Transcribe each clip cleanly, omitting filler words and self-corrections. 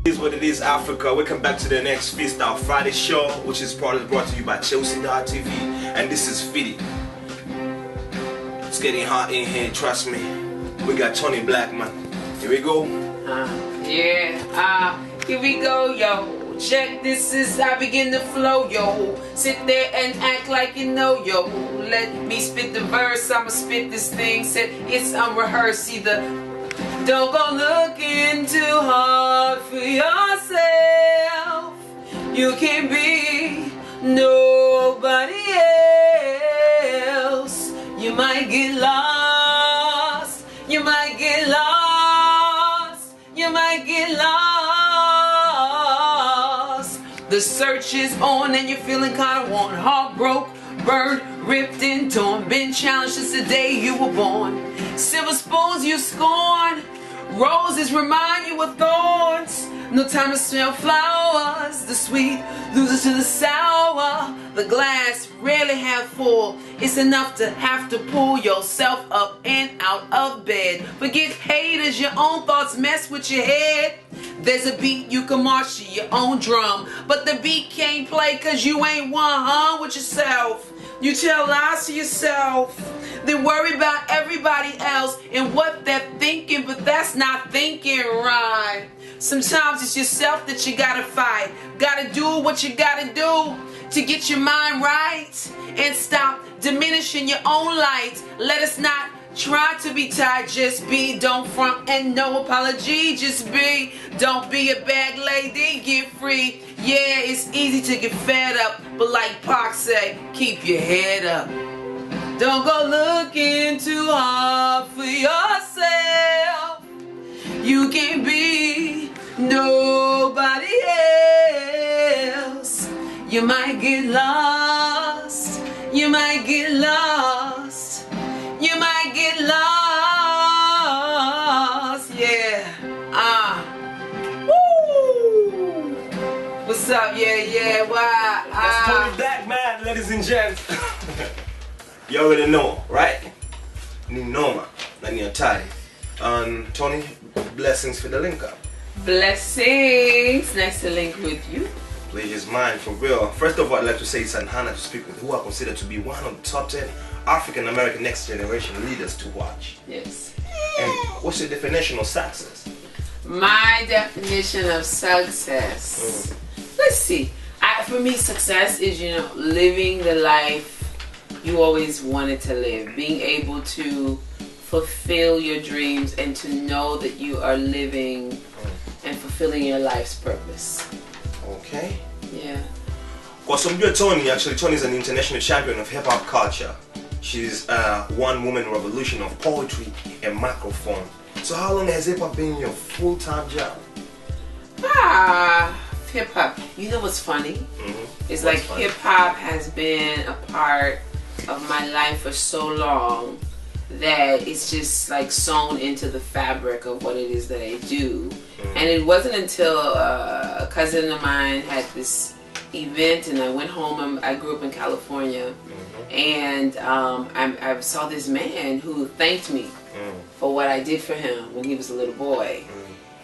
It is what it is, Africa. Welcome back to the next Freestyle Friday show, which is probably brought to you by Chelsea.tv, and this is Fiddy. It's getting hot in here, trust me. We got Tony Blackman. Here we go. Here we go, yo. Check, this is how I begin to flow, yo. Sit there and act like you know, yo. Let me spit the verse, I'ma spit this thing. Said it's unrehearsed, either. Don't go looking too hard for yourself. You can be nobody else. You might get lost. You might get lost. You might get lost. The search is on and you're feeling kinda worn. Heart broke, burned, ripped and torn. Been challenged since the day you were born. Silver spoons you scorn. Roses remind you of thorns. No time to smell flowers. The sweet loses to the sour. The glass rarely half full. It's enough to have to pull yourself up and out of bed. Forget haters, your own thoughts mess with your head. There's a beat you can march to your own drum, but the beat can't play cause you ain't one with yourself. You tell lies to yourself, then worry about everybody else and what they're thinking, but that's not thinking right. Sometimes it's yourself that you gotta fight. Gotta do what you gotta do to get your mind right and stop diminishing your own light. Let us not try to be tied, just be. Don't front and no apology, just be. Don't be a bad lady, get free. Yeah, it's easy to get fed up, but like Pac say, keep your head up. Don't go looking too hard for yourself. You can be nobody else. You might get lost. You might get lost. You might get lost. Yeah. Woo. What's up? Yeah. Why? That's Tony Blackman, ladies and gents. You already know, right? Ni noma, na ni hatari. Tony, blessings for the link up. Blessings. Nice to link with you. Pleasure's mine, for real. First of all, I'd like to say it's an honor to speak with who I consider to be one of the top 10 African American next generation leaders to watch. Yes. And what's your definition of success? My definition of success. Let's see. For me, success is, living the life you always wanted to live. Being able to fulfill your dreams and to know that you are living and fulfilling your life's purpose. Okay. Yeah. Well, some good Tony, actually, Tony is an international champion of hip-hop culture. She's a one-woman revolution of poetry and microphone. So how long has hip-hop been your full-time job? Hip-hop. You know what's funny? It's like hip-hop has been a part of my life for so long that it's just like sewn into the fabric of what it is that I do. And it wasn't until a cousin of mine had this event and I went home. I grew up in California, and I saw this man who thanked me for what I did for him when he was a little boy.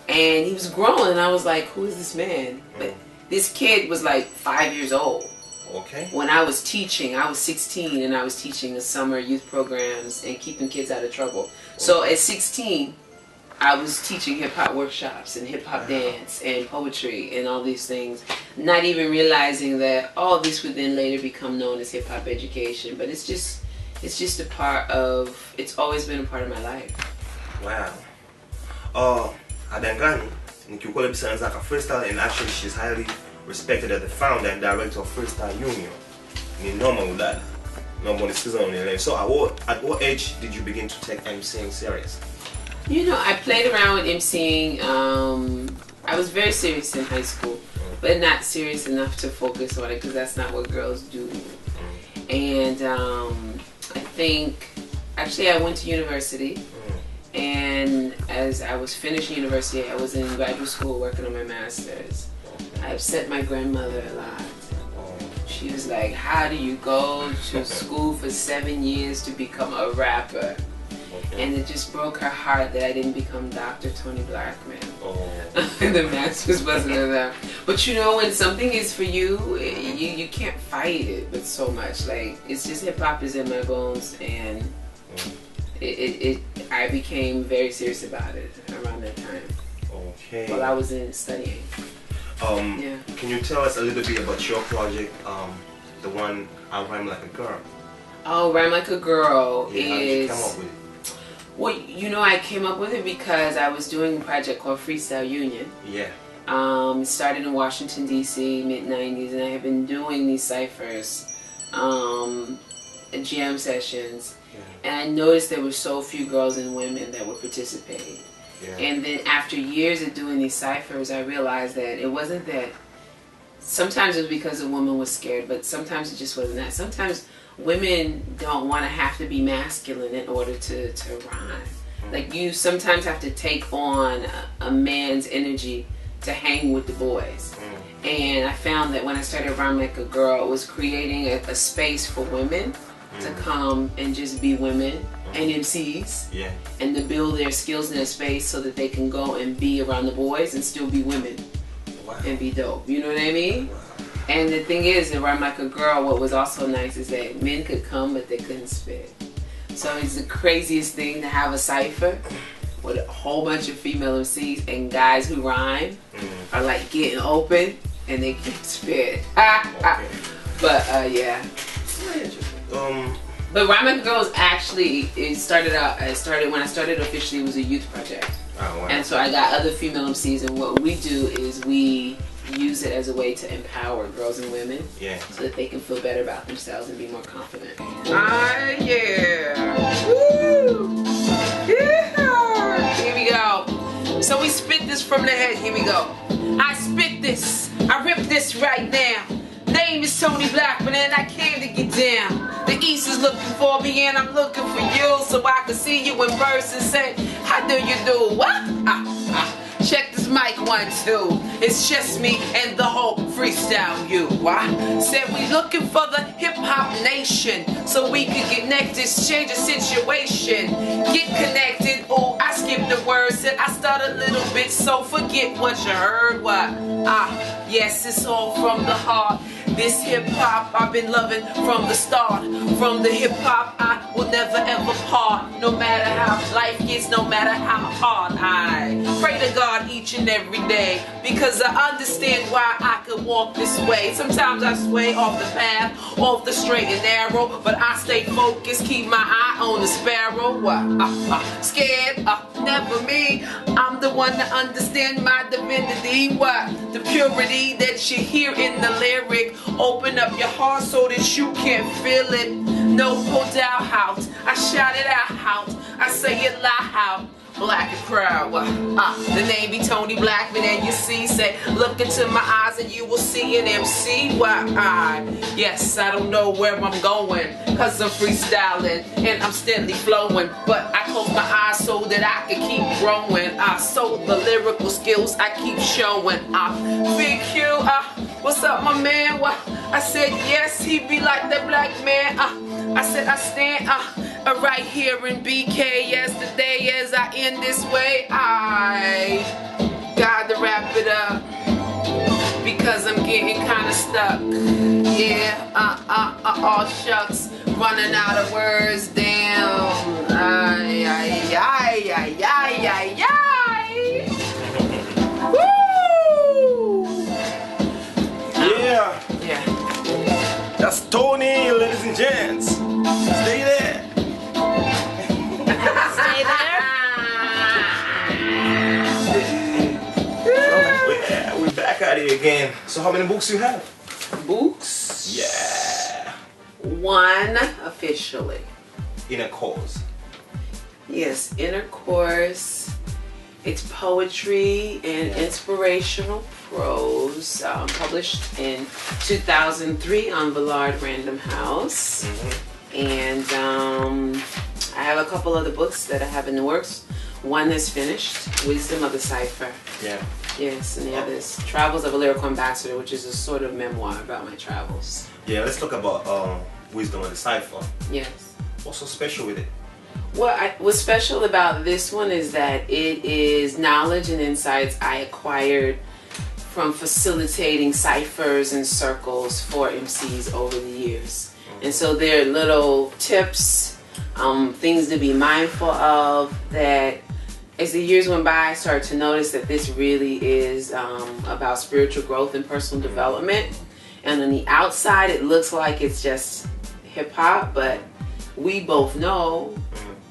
And he was grown, and I was like, who is this man? But this kid was like 5 years old. Okay. When I was teaching, I was 16 and I was teaching the summer youth programs and keeping kids out of trouble. So at 16, I was teaching hip-hop workshops and hip-hop dance and poetry and all these things, not even realizing that all this would then later become known as hip-hop education. But it's just a part of, it's always been a part of my life. Wow. Adangani, nikiukola bisanza ka freestyle, and actually she's highly respected as the founder and director of Freestyle Union. Ni noma udada. Noma unisikiza unielewe. So at what age did you begin to take MCing serious? I played around with MCing. I was very serious in high school, but not serious enough to focus on it because that's not what girls do. And I think, actually I went to university, and as I was finishing university, I was in graduate school working on my master's. I upset my grandmother a lot. She was like, how do you go to school for 7 years to become a rapper? And it just broke her heart that I didn't become Dr. Tony Blackman. Oh. The masters wasn't enough. But you know, when something is for you, you can't fight it with so much. Like, it's just hip hop is in my bones, and I became very serious about it around that time. Okay. While I was studying. Yeah. Can you tell us a little bit about your project, the one I Rhyme Like a Girl? Oh, Rhyme Like a Girl Yeah, how did you come up with it? Well, you know, I came up with it because I was doing a project called Freestyle Union. Yeah. It started in Washington, D.C., mid-90s, and I have been doing these ciphers, jam sessions, and I noticed there were so few girls and women that would participate. Yeah. And then after years of doing these ciphers, I realized that it wasn't that. Sometimes it was because a woman was scared, but sometimes it just wasn't that. Sometimes women don't want to have to be masculine in order to rhyme. Like, you sometimes have to take on a man's energy to hang with the boys. And I found that when I started Rhyme Like a Girl, it was creating a space for women to come and just be women and MCs, and to build their skills in their space so that they can go and be around the boys and still be women. And be dope. You know what I mean? And the thing is, in Rhyme Like a Girl, what was also nice is that men could come, but they couldn't spit. So it's the craziest thing to have a cipher with a whole bunch of female MCs, and guys who rhyme are like getting open and they can spit. But yeah. But Rhyme Like a Girl is actually, when I started officially, it was a youth project. Oh, wow. And so I got other female MCs, and what we do is we use it as a way to empower girls and women, so that they can feel better about themselves and be more confident. Yeah. Woo. Yeah. Here we go. So we spit this from the head. Here we go. I spit this. I rip this right now. Name is Tony Blackman, and I came to get down. The East is looking for me, and I'm looking for you, so I can see you in person. Say, how do you do? What? Check this mic 1, 2. It's just me and the whole freestyle you. What? Said we looking for the hip hop nation, so we could get connected, change the situation, get connected. Oh, I skipped the words, said I started a little bit, so forget what you heard. What? Yes, it's all from the heart. This hip hop I've been loving from the start. From the hip hop I will never ever part. No matter how life gets, no matter how hard. I pray to God each and every day, because I understand why I could walk this way. Sometimes I sway off the path, off the straight and narrow, but I stay focused, keep my eye on the sparrow. Scared? Never me. I'm the one that understand my divinity. What? The purity that you hear in the lyric. Open up your heart so that you can feel it. No doubt how I shout it out. I say it loud. Black crowd. The name be Tony Blackman, and you see, say, look into my eyes and you will see an MC. Yes, I don't know where I'm going, cause I'm freestyling and I'm steadily flowing, but I close my eyes so that I can keep growing. So the lyrical skills I keep showing. Big Q, what's up, my man? I said yes, he be like that black man. I said I stand right here in BK yesterday. As I end this way, I got to wrap it up because I'm getting kind of stuck. Yeah, all shucks, running out of words. Damn. Woo! Yeah. That's Tony, ladies and gents. Stay there. Stay there. We're back at it again. So how many books you have? Books? Yeah. 1 officially. Inner Course. Yes, Inner Course. It's poetry and inspirational prose, published in 2003 on Villard Random House. And I have a couple other books that I have in the works. One that's finished, Wisdom of the Cipher. Yeah. Yes, and the other is Travels of a Lyrical Ambassador, which is a sort of memoir about my travels. Yeah, let's talk about Wisdom of the Cipher. Yes. What's so special with it? What's special about this one is that it is knowledge and insights I acquired from facilitating ciphers and circles for MCs over the years. And so there are little tips, things to be mindful of that as the years went by, I started to notice that this really is about spiritual growth and personal development. And on the outside, it looks like it's just hip hop, but we both know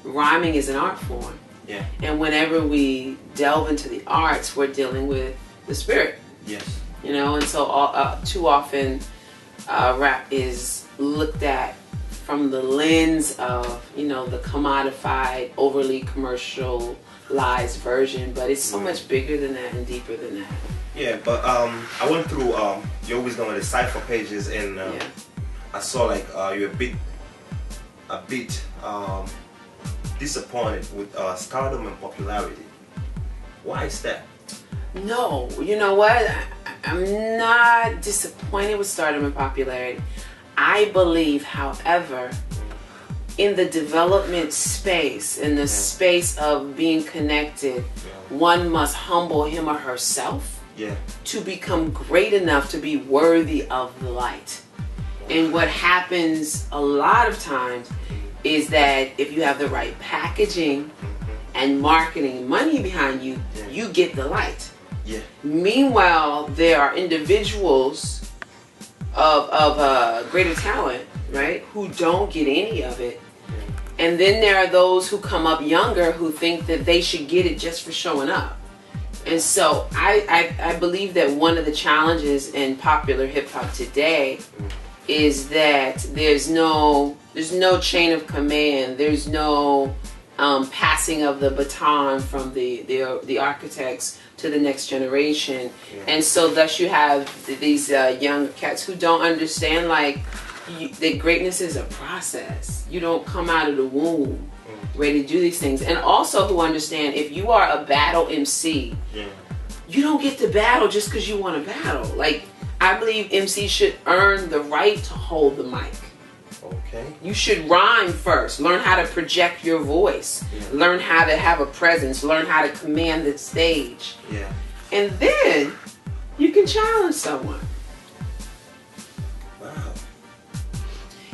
rhyming is an art form. Yeah. And whenever we delve into the arts, we're dealing with the spirit. Yes. You know, and so too often rap is looked at from the lens of, you know, the commodified, overly commercialized version, but it's so much bigger than that and deeper than that. Yeah, but I went through your wisdom on the cipher pages, and I saw like you're a bit disappointed with stardom and popularity. Why is that? No, you know what? I'm not disappointed with stardom and popularity. I believe, however, in the development space, in the space of being connected, one must humble him or herself to become great enough to be worthy of the light. And what happens a lot of times is that if you have the right packaging and marketing and money behind you, you get the light. Yeah. Meanwhile, there are individuals of greater talent, right, who don't get any of it. And then there are those who come up younger who think that they should get it just for showing up. And so I believe that one of the challenges in popular hip hop today is that there's no chain of command. There's no passing of the baton from the architects to the next generation. And so thus you have these young cats who don't understand like that greatness is a process. You don't come out of the womb ready to do these things. And also who understand if you are a battle MC, you don't get to battle just because you want to battle. Like, I believe MCs should earn the right to hold the mic. Okay. You should rhyme first. Learn how to project your voice. Learn how to have a presence. Learn how to command the stage. Yeah. And then you can challenge someone. Wow.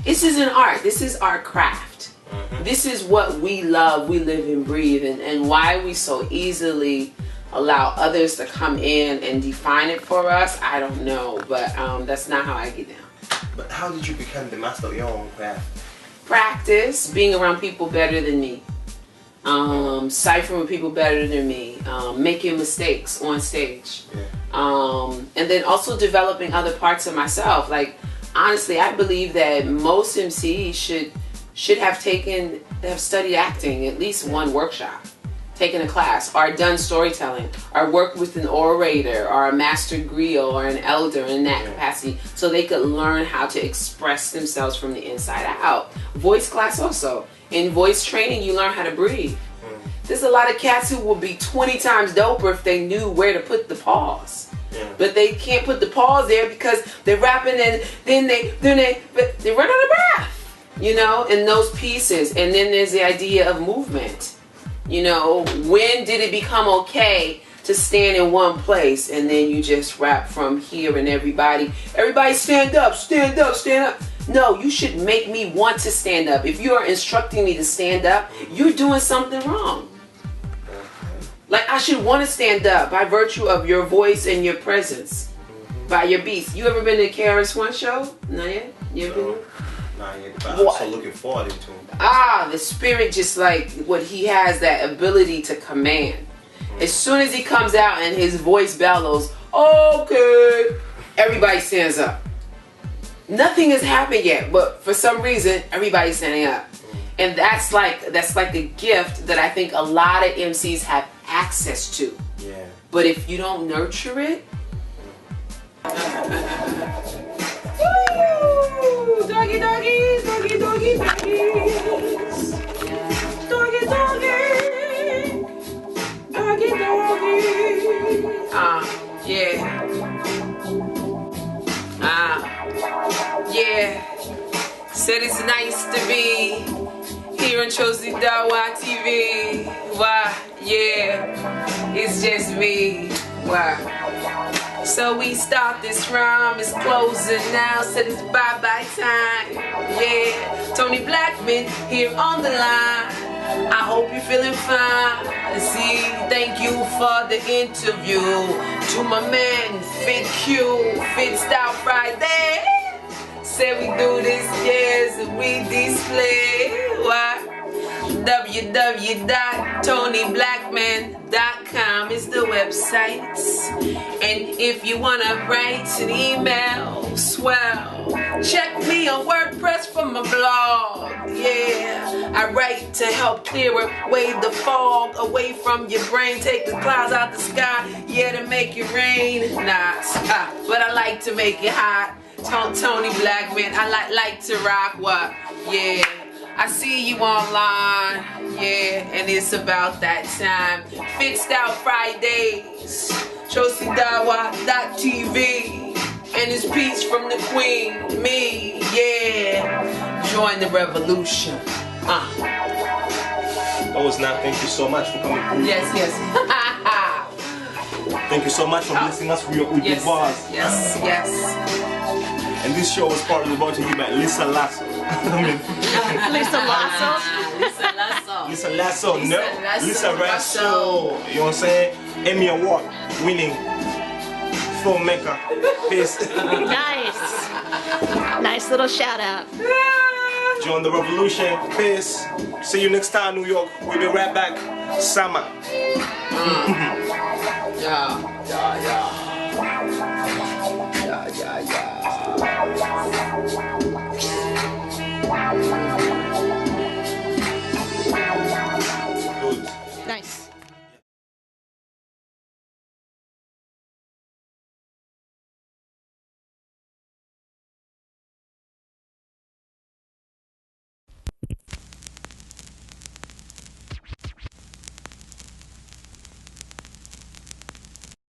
This is an art. This is our craft. This is what we love, we live and breathe, and why we so easily allow others to come in and define it for us, I don't know, but that's not how I get down. But how did you become the master of your own craft? Practice, being around people better than me, ciphering with people better than me, making mistakes on stage, and then also developing other parts of myself. Like, honestly, I believe that most MCs should have studied acting, at least one workshop, taken a class, or done storytelling, or worked with an orator, or a master griot, or an elder in that capacity, so they could learn how to express themselves from the inside out. Voice class also. In voice training, you learn how to breathe. There's a lot of cats who will be 20 times doper if they knew where to put the pause. But they can't put the pause there because they're rapping and then they run out of breath. You know, in those pieces. And then there's the idea of movement. You know, when did it become okay to stand in one place and then you just rap from here and everybody stand up, stand up, stand up. No, you should make me want to stand up. If you are instructing me to stand up, you're doing something wrong. Like, I should want to stand up by virtue of your voice and your presence, by your beats. You ever been to KRS-One show? Not yet? You ever been? Not yet, but I'm so looking forward to him. The spirit, just like what he has, that ability to command. As soon as he comes out and his voice bellows, okay, everybody stands up. Nothing has happened yet, but for some reason, everybody's standing up. And that's like a gift that I think a lot of MCs have access to. Yeah. But if you don't nurture it, doggy doggies, doggy doggy doggies, doggy doggy, doggy doggy. Yeah. Said it's nice to be here in Chelsea Dawa TV. Why? Yeah, it's just me. Why? So we start this rhyme, it's closing now, said it's bye-bye time. Yeah, Tony Blackman here on the line. I hope you're feeling fine. See, thank you for the interview. To my man, Fit Q, Fit Style Friday. Say we do this, yes, we display. What? www.tonyblackman.com is the website. And if you wanna write an email, swell, check me on WordPress for my blog. Yeah, I write to help clear away the fog away from your brain, take the clouds out the sky. Yeah, to make it rain, but I like to make it hot. Tony Blackman, I like to rock what? Yeah, I see you online. Yeah, and it's about that time. Fixed Out Fridays, ChelseaDawa.tv, and it's peace from the Queen, me. Yeah, join the revolution. That was not. Thank you so much for coming through. Yes. Thank you so much for blessing us with your bars. Yes. And this show was partly brought to you by Lisa Lasso. Lisa Lasso. Lisa Lasso. No, Lisa Lasso. You know what I'm saying? Emmy Award winning filmmaker. Peace. Nice little shout out. Join the revolution. Peace. See you next time, New York. We'll be right back. Summer. Yeah. Good. Nice.